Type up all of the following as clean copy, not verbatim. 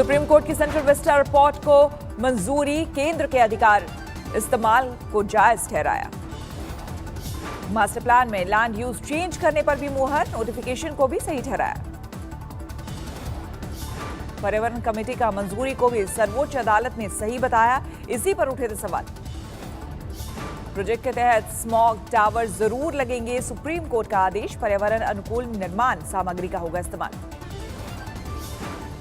Supreme court की central Vista report को मंजूरी, केंद्र के अधिकार इस्तेमाल को जायज ठहराया। मास्टर प्लान में लैंड यूज चेंज करने पर भी मुहर, नोटिफिकेशन को भी सही ठहराया। पर्यावरण कमेटी का मंजूरी को भी सर्वोच्च अदालत ने सही बताया, इसी पर उठे थे सवाल। प्रोजेक्ट के तहत स्मॉग टावर जरूर लगेंगे, सुप्रीम कोर्ट का आदेश, पर्यावरण अनुकूल निर्माण सामग्री का होगा इस्तेमाल।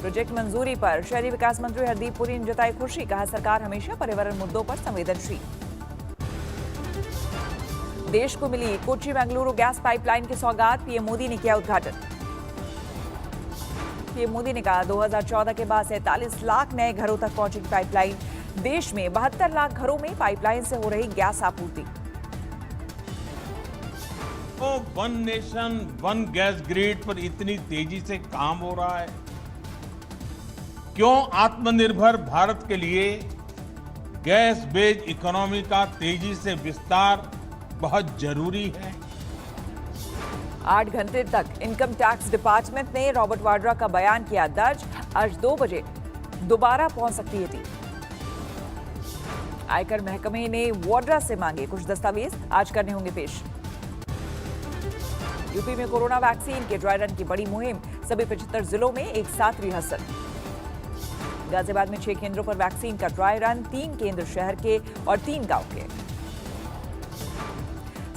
प्रोजेक्ट मंजूरी पर शहरी विकास मंत्री हरदीप पुरी ने जताई खुशी, कहा सरकार हमेशा पर्यावरण मुद्दों पर संवेदनशील। देश को मिली कोच्चि बेंगलुरु गैस पाइपलाइन की सौगात, पीएम मोदी ने किया उद्घाटन। पीएम मोदी ने कहा 2014 के बाद 47 लाख नए घरों तक पहुंची पाइपलाइन, देश में 72 लाख घरों में पाइपलाइन से हो रही गैस आपूर्ति। तो one nation one gas grid पर इतनी तेजी से काम हो रहा है, क्यों आत्मनिर्भर भारत के लिए गैस बेस्ड इकोनॉमी का तेजी से विस्तार बहुत जरूरी है। 8 घंटे तक इनकम टैक्स डिपार्टमेंट ने रॉबर्ट वाड्रा का बयान किया दर्ज, आज 2 बजे दोबारा पहुंच सकती है टीम। आयकर महकमे ने वाड्रा से मांगे कुछ दस्तावेज, आज करने होंगे पेश। यूपी में कोरोना वैक्सीन के ड्राई रन की बड़ी मुहिम, सभी 75 जिलों में एक साथ रिहर्सल। गाजियाबाद में 6 केंद्रों पर वैक्सीन का ड्राई रन, 3 केंद्र शहर के और 3 गांव के।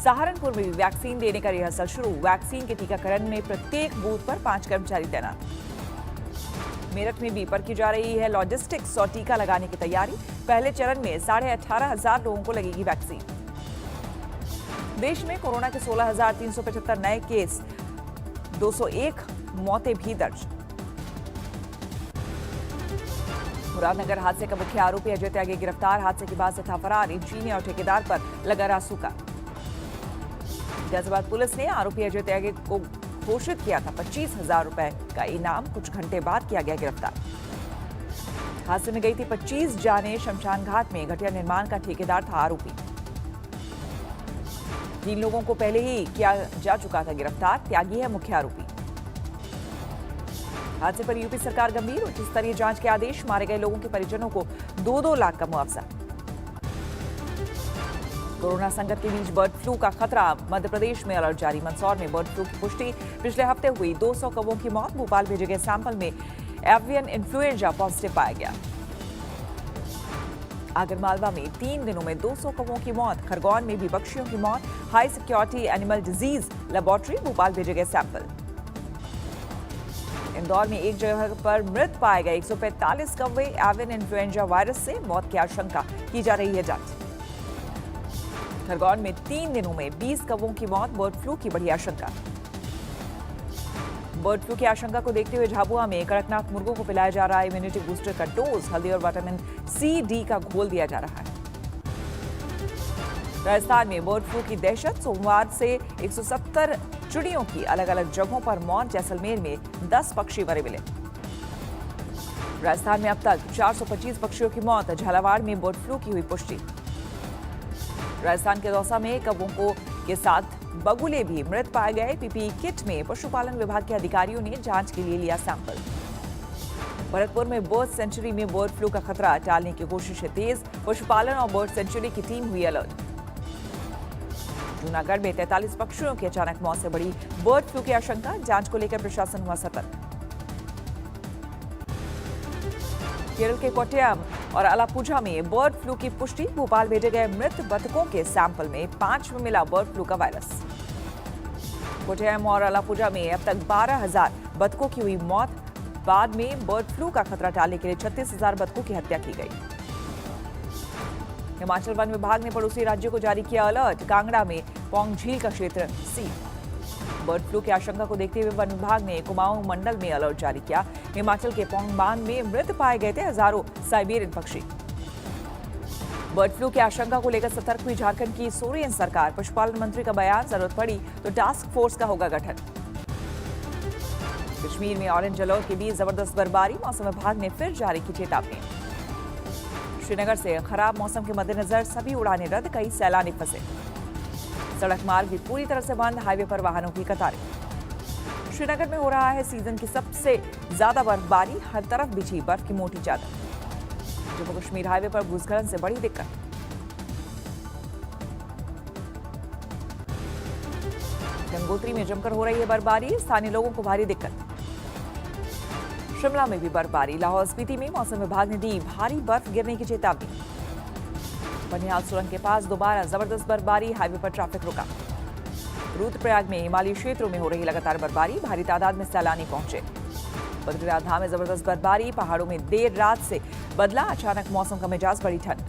सहारनपुर में भी वैक्सीन देने का रिहर्सल शुरू, वैक्सीन के टीकाकरण में प्रत्येक बूथ पर 5 कर्मचारी तैनात। मेरठ में भी की जा रही है लॉजिस्टिक्स और टीका लगाने की तैयारी, पहले चरण में 18,500 लोगों को लगेगी वैक्सीन। देश में कोरोना के 16,375 नए केस, 201 मौतें भी दर्ज। मुरादनगर हादसे का मुख्य आरोपी अजय त्यागी गिरफ्तार, हादसे के बाद से था फरार, इंजीनियर और ठेकेदार पर लगा रासुका। गाजियाबाद पुलिस ने आरोपी अजय त्यागी को घोषित किया था 25,000 रुपए का इनाम, कुछ घंटे बाद किया गया गिरफ्तार। हादसे में गई थी 25 जानें, शमशान घाट में घटिया निर्माण का ठेकेदार था आरोपी। 3 लोगों को पहले ही किया जा चुका था गिरफ्तार, त्यागी है मुख्य आरोपी। हादसे पर यूपी सरकार गंभीर, उच्च स्तरीय जांच के आदेश, मारे गए लोगों के परिजनों को 2-2 लाख का मुआवजा। कोरोना संकट के बीच बर्ड फ्लू का खतरा, मध्य प्रदेश में अलर्ट जारी, मंदसौर में बर्ड फ्लू की पुष्टि, पिछले हफ्ते हुई 200 कौवों की मौत, भोपाल भेजे गए सैंपल में एवियन इन्फ्लुएंजा पॉजिटिव पाया गया। आगरमालवा में 3 दिनों में 200 कौवों की मौत, खरगोन में भी पक्षियों की मौत, high security animal disease laboratory, Bhopal भेजे गए सैंपल। इंदौर में एक जगह पर मृत पाए गए 145 कौवे, एवियन इन्फ्लुएंजा वायरस से मौत की आशंका, की जा रही है जांच। खरगोन में 3 दिनों में 20 कौवों की मौत, बर्ड फ्लू की बड़ी आशंका। बर्ड फ्लू की आशंका को देखते हुए झाबुआ में कड़कनाथ मुर्गों को पिलाया जा रहा है इम्यूनिटी बूस्टर का डोज, हल्दी और विटामिन सी डी का घोल दिया जा रहा है। राजस्थान में बर्ड फ्लू की दहशत, सोमवार से 170 चिड़ियों की अलग अलग जगहों पर मौत, जैसलमेर में 10 पक्षी मरे मिले। राजस्थान में अब तक 425 पक्षियों की मौत, झालावाड़ में बर्ड फ्लू की हुई पुष्टि। राजस्थान के दौसा में कौवों के साथ बगुले भी मृत पाए गए, पीपीई किट में पशुपालन विभाग के अधिकारियों ने जांच के लिए लिया सैंपल। भरतपुर में बर्ड सेंचुरी में बर्ड फ्लू का खतरा, टालने की कोशिशें तेज, पशुपालन और बर्ड सेंचुरी की टीम हुई अलर्ट। जूनागढ़ में 43 पक्षियों की अचानक मौत से बड़ी बर्ड फ्लू की आशंका, जांच को लेकर प्रशासन हुआ सतर्क। केरल के कोट्टयम और अलापुझा में बर्ड फ्लू की पुष्टि, भोपाल भेजे गए मृत बतखों के सैंपल में 5 में मिला बर्ड फ्लू का वायरस। कोट्टयम और अलापुझा में अब तक 12,000 बतखों की हुई मौत, बाद में बर्ड फ्लू का खतरा टालने के लिए 36,000 बतखों की हत्या की गई। हिमाचल वन विभाग ने पड़ोसी राज्यों को जारी किया अलर्ट, कांगड़ा में पौंग झील का क्षेत्र सील। बर्ड फ्लू की आशंका को देखते हुए वन विभाग ने कुमाऊं मंडल में अलर्ट जारी किया। हिमाचल के पौंग बांध में मृत पाए गए थे हजारों साइबेरियन पक्षी। बर्ड फ्लू की आशंका को लेकर सतर्क हुई झारखंड की सोरेन सरकार, पशुपालन मंत्री का बयान, जरूरत पड़ी तो टास्क फोर्स का होगा गठन। कश्मीर में ऑरेंज अलर्ट के बीच जबरदस्त बर्फबारी, मौसम विभाग ने फिर जारी की चेतावनी। श्रीनगर से खराब मौसम के मद्देनजर सभी उड़ानें रद्द, कई सैलानी फंसे। सड़क मार्ग भी पूरी तरह से बंद, हाईवे पर वाहनों की कतारें। श्रीनगर में हो रहा है सीजन की सबसे ज्यादा बर्फबारी, हर तरफ बिछी बर्फ की मोटी चादर। जम्मू कश्मीर हाईवे पर भूस्खलन से बड़ी दिक्कत। गंगोत्री में जमकर हो रही है बर्फबारी, स्थानीय लोगों को भारी दिक्कत। शिमला में भी बर्फबारी, लाहौल स्पीति में मौसम विभाग ने दी भारी बर्फ गिरने की चेतावनी। बनिहाल सुरंग के पास दोबारा जबरदस्त बर्फबारी, हाईवे पर ट्रैफिक रुका। रुद्रप्रयाग में हिमालयी क्षेत्रों में हो रही लगातार बर्फबारी, भारी तादाद में सैलानी पहुंचे। बद्रीनाथ धाम में जबरदस्त बर्फबारी, पहाड़ों में देर रात से बदला अचानक मौसम का मिजाज, बड़ी ठंड।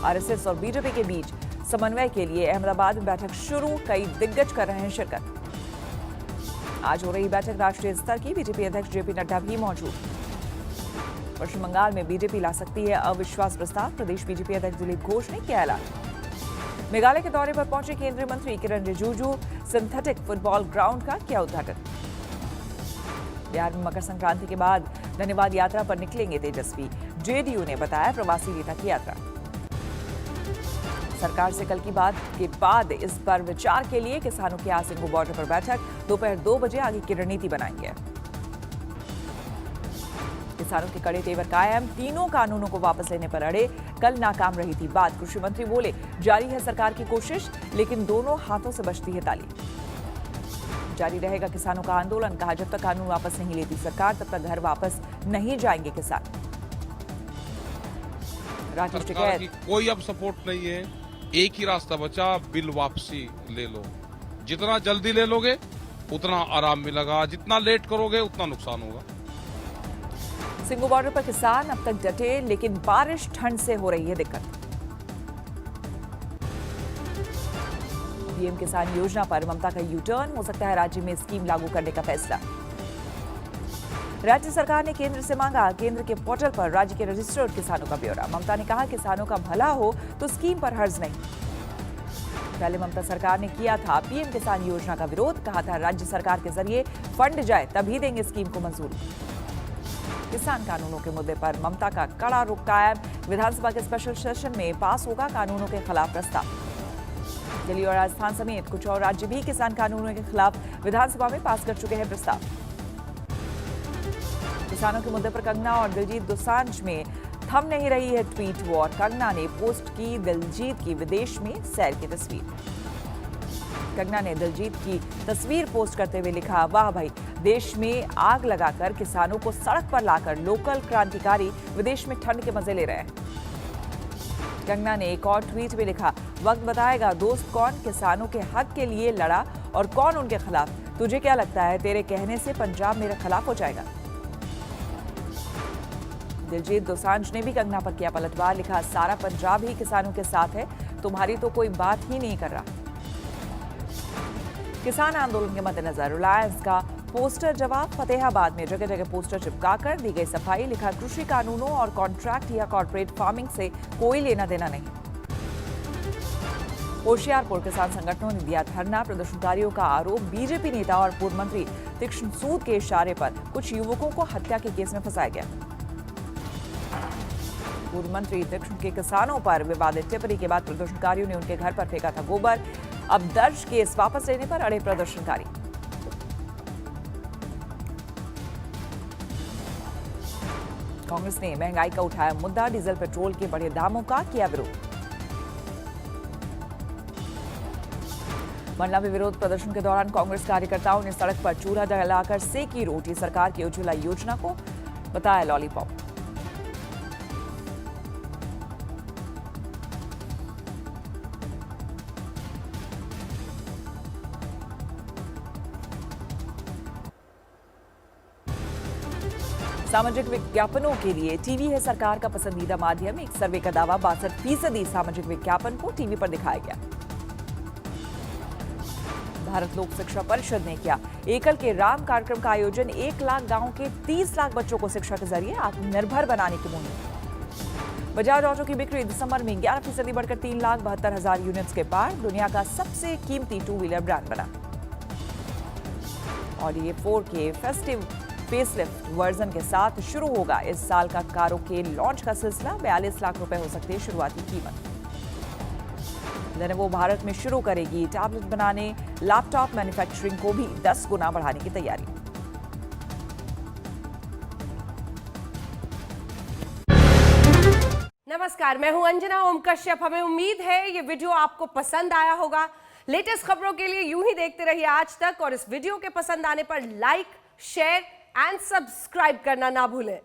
आरएसएस और बीजेपी के बीच समन्वय के लिए अहमदाबाद में बैठक शुरू, कई दिग्गज कर रहे हैं शिरकत। आज हो रही बैठक राष्ट्रीय स्तर की, बीजेपी अध्यक्ष जेपी नड्डा भी मौजूद। पश्चिम बंगाल में बीजेपी ला सकती है अविश्वास प्रस्ताव, प्रदेश बीजेपी अध्यक्ष दिलीप घोष ने किया ऐलान। मेघालय के दौरे पर पहुंचे केंद्रीय मंत्री किरण रिजिजू, सिंथेटिक फुटबॉल ग्राउंड का किया उद्घाटन। बिहार में मकर संक्रांति के बाद धन्यवाद यात्रा पर निकलेंगे तेजस्वी, जेडीयू ने बताया प्रवासी नेता की यात्रा। सरकार से कल की बात के बाद इस पर विचार के लिए किसानों की आज सिंघू बॉर्डर पर बैठक, दोपहर 2 बजे आगे की रणनीति बनाएंगे। किसानों के कड़े तेवर कायम, तीनों कानूनों को वापस लेने पर अड़े, कल नाकाम रही थी बात। कृषि मंत्री बोले जारी है सरकार की कोशिश, लेकिन दोनों हाथों से बजती है ताली। जारी रहेगा किसानों का आंदोलन, कहा जब तक कानून वापस नहीं लेती सरकार तब तक घर वापस नहीं जाएंगे किसान। राकेश सरकार की टिकैत, कोई अब सपोर्ट नहीं है, एक ही रास्ता बचा, बिल वापसी ले लो। जितना जल्दी ले लोगे उतना आराम मिलेगा, जितना लेट करोगे उतना नुकसान होगा। सिंघू बॉर्डर पर किसान अब तक डटे, लेकिन बारिश ठंड से हो रही है दिक्कत। पीएम किसान योजना पर ममता का यू टर्न, हो सकता है राज्य में स्कीम लागू करने का फैसला। राज्य सरकार ने केंद्र से मांगा केंद्र के पोर्टल पर राज्य के रजिस्टर्ड किसानों का ब्यौरा। ममता ने कहा किसानों का भला हो तो स्कीम पर हर्ज नहीं। पहले ममता सरकार ने किया था पीएम किसान योजना का विरोध, कहा था राज्य सरकार के जरिए फंड जाए तभी देंगे स्कीम को मंजूरी। किसान कानूनों के मुद्दे पर ममता का कड़ा रुख कायम, विधानसभा के स्पेशल सेशन में पास होगा कानूनों के खिलाफ प्रस्ताव। दिल्ली और राजस्थान समेत कुछ और राज्य भी किसान कानूनों के खिलाफ विधानसभा में पास कर चुके हैं प्रस्ताव। किसानों के मुद्दे पर कंगना और दिलजीत दोसांझ में थम नहीं रही है ट्वीट वॉर। कंगना ने पोस्ट की दिलजीत की विदेश में सैर की तस्वीर। कंगना ने दिलजीत की तस्वीर पोस्ट करते हुए लिखा, वाह भाई, देश में आग लगाकर किसानों को सड़क पर लाकर लोकल क्रांतिकारी विदेश में ठंड के मजे ले रहे हैं। कंगना ने एक और ट्वीट में लिखा, वक्त बताएगा दोस्त कौन किसानों के हक के लिए लड़ा और कौन उनके खिलाफ। तुझे क्या लगता है तेरे कहने से पंजाब मेरे खिलाफ हो जाएगा? दिलजीत दोसांझ ने भी कंगना पर किया पलटवार, लिखा, सारा पंजाब ही किसानों के साथ है, तुम्हारी तो कोई बात ही नहीं कर रहा। किसान आंदोलन के मद्देनजर रिलायंस का पोस्टर जवाब, फतेहाबाद में जगह जगह पोस्टर चिपकाकर दी गई सफाई, लिखा, कृषि कानूनों और कॉन्ट्रैक्ट या कॉर्पोरेट फार्मिंग से कोई लेना देना नहीं। होशियारपुर किसान संगठनों ने दिया धरना, प्रदर्शनकारियों का आरोप, बीजेपी नेता और पूर्व मंत्री तीक्ष्ण सूद के इशारे पर कुछ युवकों को हत्या के केस में फंसाया गया। पूर्व मंत्री तीक्ष्ण के किसानों पर विवादित टिप्पणी के बाद प्रदर्शनकारियों ने उनके घर पर फेंका था गोबर। अब दर्ज केस वापस लेने पर अड़े प्रदर्शनकारी। कांग्रेस ने महंगाई का उठाया मुद्दा, डीजल पेट्रोल के बढ़े दामों का किया विरोध। मंडला में विरोध प्रदर्शन के दौरान कांग्रेस कार्यकर्ताओं ने सड़क पर चूल्हा जलाकर सेकी रोटी, सरकार की उज्ज्वला योजना को बताया लॉलीपॉप। सामाजिक विज्ञापनों के लिए टीवी है सरकार का पसंदीदा माध्यम। एक सर्वे का दावा 62% सामाजिक विज्ञापन को टीवी पर दिखाया गया। भारत लोक शिक्षा परिषद ने किया एकल के राम कार्यक्रम का आयोजन, 1 लाख गांवों के 30 लाख बच्चों को शिक्षा के जरिए आत्मनिर्भर बनाने की मुहिम। बजाज ऑटो की बिक्री दिसंबर में 11% बढ़कर 3,72,000 यूनिट्स के पार, दुनिया का सबसे कीमती 2 व्हीलर ब्रांड बना। और ये 4K फेस्टिव फेसलिफ्ट वर्जन के साथ शुरू होगा इस साल का कारों के लॉन्च का सिलसिला। 42 लाख रुपए हो सकती है शुरुआती कीमत। लेनोवो भारत में शुरू करेगी टैबलेट बनाने, लैपटॉप मैन्युफैक्चरिंग को भी 10 गुना बढ़ाने की तैयारी। नमस्कार, मैं हूं अंजना ओम कश्यप। हमें उम्मीद है ये वीडियो आपको पसंद आया होगा। लेटेस्ट खबरों के लिए यूं ही देखते रहिए आज तक, और इस वीडियो के पसंद आने पर लाइक, शेयर एंड सब्सक्राइब करना ना भूलें।